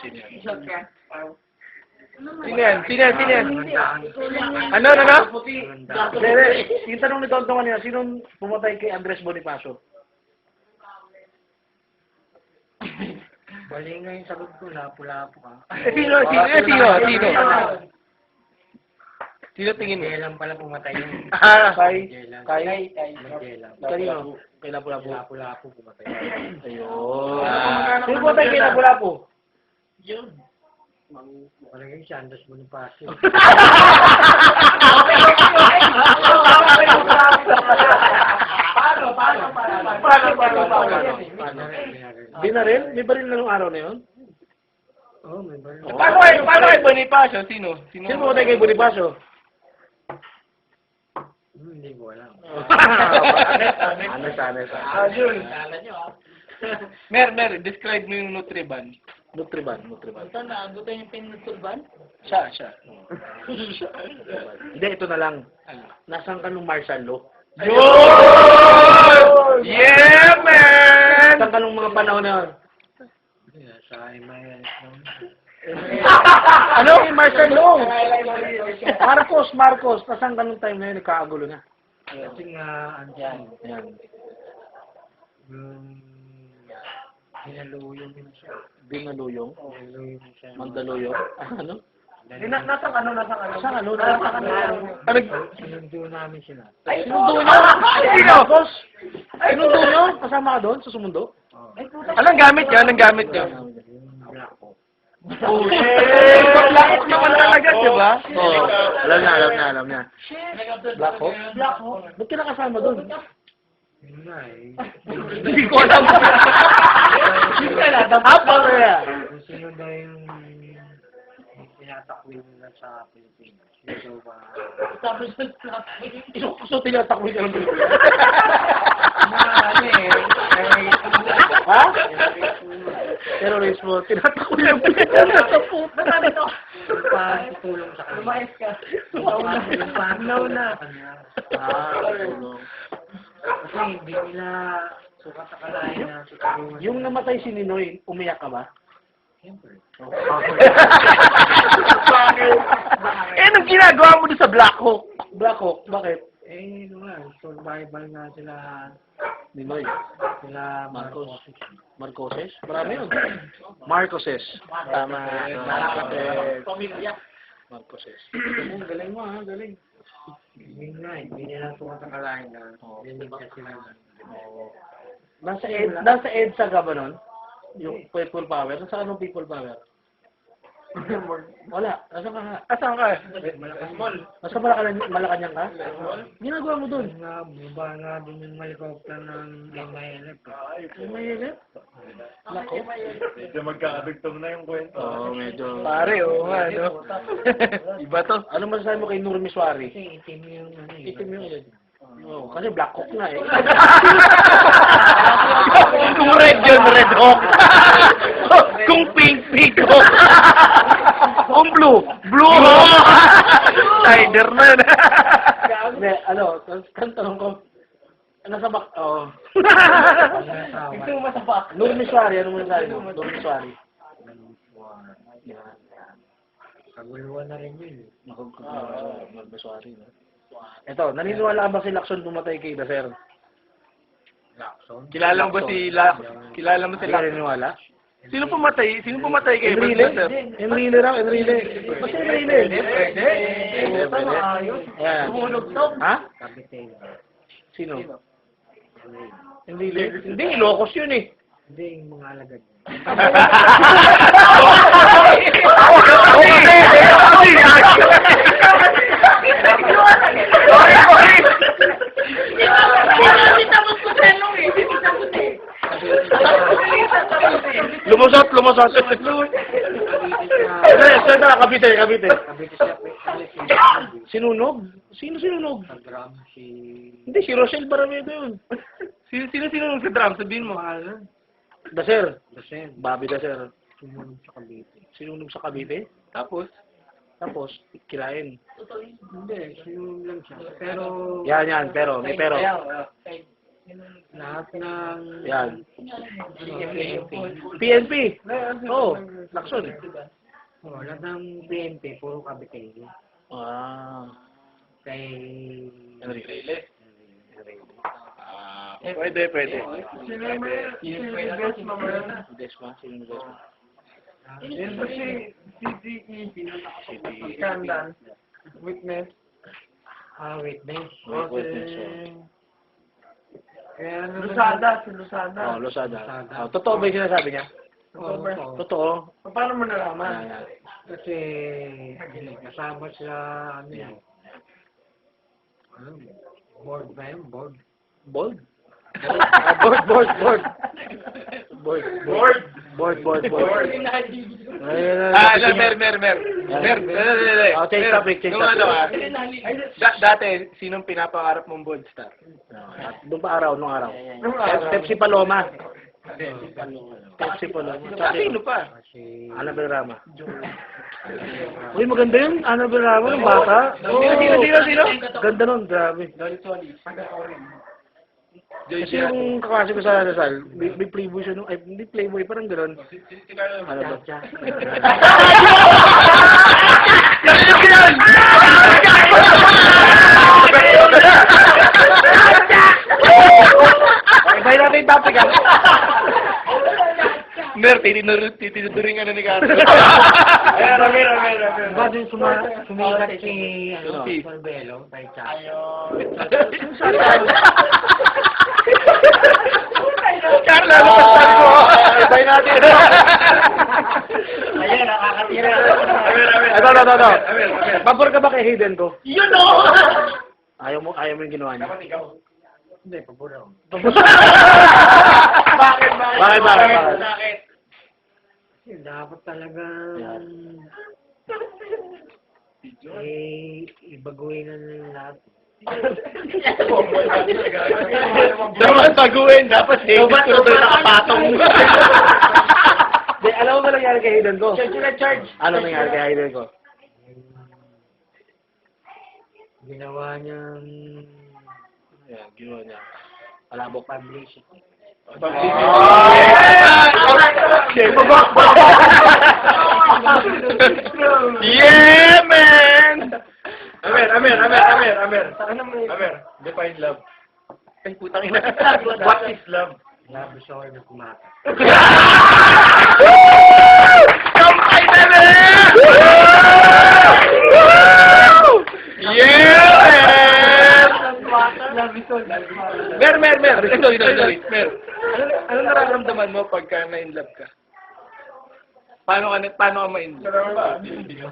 Sino yan? Sino yan? Sino yan? Sino yan? Ano? Dere, yung tanong ni Tonton kanina, sinong pumatay kay Andres Bonifacio? Bali nga yung sagot ko, lapu-lapu ka. Sino? Sino tingin mo? Magellan pala pumatay yun. Kay Magellan. kanino? Kay Lapu-Lapu. Lapu-lapu pumatay. Ayun. Sino pumatay kay Lapu-Lapu? Wala yung si Andres Bonifacio. Paano? Di na rin? May baril na nung araw na yun? Oo, may baril. Paano kay Bonifacio? Sino? Sino pumatay kay Bonifacio? Hindi ko alam. Honest. Yun. Mer, describe mo yung Nutriban. Nutriban. Ito na, agutan yung pinutulban? Siya. Hindi, ito na lang. Nasaan ka nung martial law? Yun! Yeah, man! Nasaan ka nung mga panahon na yun? Sa MIS lang. Ano? Martial law! Marcos. Nasaan ka nung time na yun? Nagkakagulo na. Kasi nga, andyan. Yan. Hinaluyong yun siya. Dinaluyong. Hinaluyong siya. Mandaluyong. Ano? Nasaan ano? Saan ano? Sinundo namin sila. Sinundo nyo? Sino? Sinundo nyo? Kasama ka doon sa sumundo? Anong gamit niya? Yung black ko. Oh, shit! Bakit naman talaga, di ba? Oo. Alam niya. Black Hawk? Ba't ka nakasama doon? Yun nga eh. Hindi ko alam. Apa na yan? Kung sino daw yung tinatakwil nila sa Pilipinas. Sino ba? So, tinatakwil ka ng Ano eh. Ha? Terrorismo. Tinatakwil ng Pilipinas. Patutulong sa kanila. Lumayas ka. Nauna. Kasi hindi nila sukat sa kalahin na tutulungan. Yung namatay si Ninoy, umiyak ka ba? Siyempre. Anong ginagawa mo doon sa Black Hawk? Black Hawk, bakit? Eh, ano nga, survival nga sila Ninoy. Marcos. Marcoses? Marami yun. Marcoses. Tama. Marcoses. Galing mo ha, galing. Yun nga, hindi nila sukat sa kalahin na liligtas sila. Nasa EDSA ka ba nun? Yung people power? Nasa anong people power? Wala. Nasa ka nga? Asan ka? Nasa Malacanang ka? Ginagawa mo dun? Nga, baba nga din yung helicopter ng MILF. May hilip? Nako. Medyo magkakadugtong na yung kwento. Oo, medyo. Pare, oo nga, no? Iba to. Ano masasabi mo kay Nur Miswari? Kasi itim yung ano eh. Itim yung ilid. Oo, kasi Black Hawk na eh. Kung red yun, Red Hawk. Kung pink Hawk. Kung blue Hawk. Tiger na yun. Hindi, tanong ko. Nasa bak... Oo. Ito Nur Miswari, ano mo nasabi mo? Nur Miswari. Kaguluhan na rin yun. Nur Miswari, no? Ito, naniniwala ka ba si Lacson pumatay kay Daser? Lacson. Kilala mo ba si Kilala mo si Hindi ka naniniwala? Sino pumatay kay Enrile? Sir? Enrile raw, Enrile. Basta Enrile. Pwede. Pwede. Ayan. Ha? Kabitay. Sino? Enrile? Hindi, Ilocos yun eh. Hindi, yung mga alagad. Lumusot. Kabite. Kabitay siya. Sinunog? Sino sinunog? Sa drum, Hindi, si Rosel Baramedo yun. Sino sa drum? Sabihin mo. Daser. Dasen. Bobby Daser. Sumunod sa Cavite. Sinunog sa Cavite. Tapos, Hindi, Kirain. sinunod lang siya. Pero, Yan, pero. May pero. Lahat ng... Yan. PNP. PNP. Oo, laksyon. Oh, lahat ng PNP, puro kabitay. Ah. Kay... Enrique. Pwede. Sino Desma mo yun? Desma, sino Desma? Yun ba si Scandal? Witness? Witness. Witness, Kaya ano Lusada, si Lusada. Oh, Losada. Oh, totoo ba yung sinasabi niya? Oo. Totoo. Paano mo nalaman? Ayan. Kasi kasama sila ano yun. Ano? Board ba yun? Board? Bold? Board. Ayun, Mer. Oh, change topic. Nung ano dati, sinong pinapangarap mong bold star? Nung nung araw. Pepsi Paloma. Pepsi Paloma. Sino pa? Kasi... Annabel Rama. Uy, maganda yun. Annabel Rama, ng bata. Sino? Ganda nun, grabe. Kasi yung kaklase ko sa Lasal, may playboy siya nung, ay, hindi playboy, parang gano'n. Ano ba? Ibay natin yung topic, ha? Mer, titinuturing ano ni Carlo. Diba din sumikat si ano, Belo, kay Chat? Carlo, ano ba sabi ko? Ibay natin. Ayan, nakakatira. Ito. Pabor ka ba kay Hayden ko? Yun o! Ayaw mo yung ginawa niya. Hindi, pabor ako. Bakit? Bakit? Kasi dapat talaga ibaguhin na ng lahat. Dapat baguhin, dapat David Cordon nakapatong. Di, alam mo ba nangyari kay Hayden ko? Charge. Ano nangyari kay Hayden ko? Ginawa niyang Yan, ginawa niya. Palabok. publicity. Yeah, man! Amer. Define love. Ay, putang ina. What is love? Love is all that matters. Kampay na rin! Yeah, man! Mer. Sorry. Mer. Ano nararamdaman mo pagka na-in love ka? Paano ka ma-in love?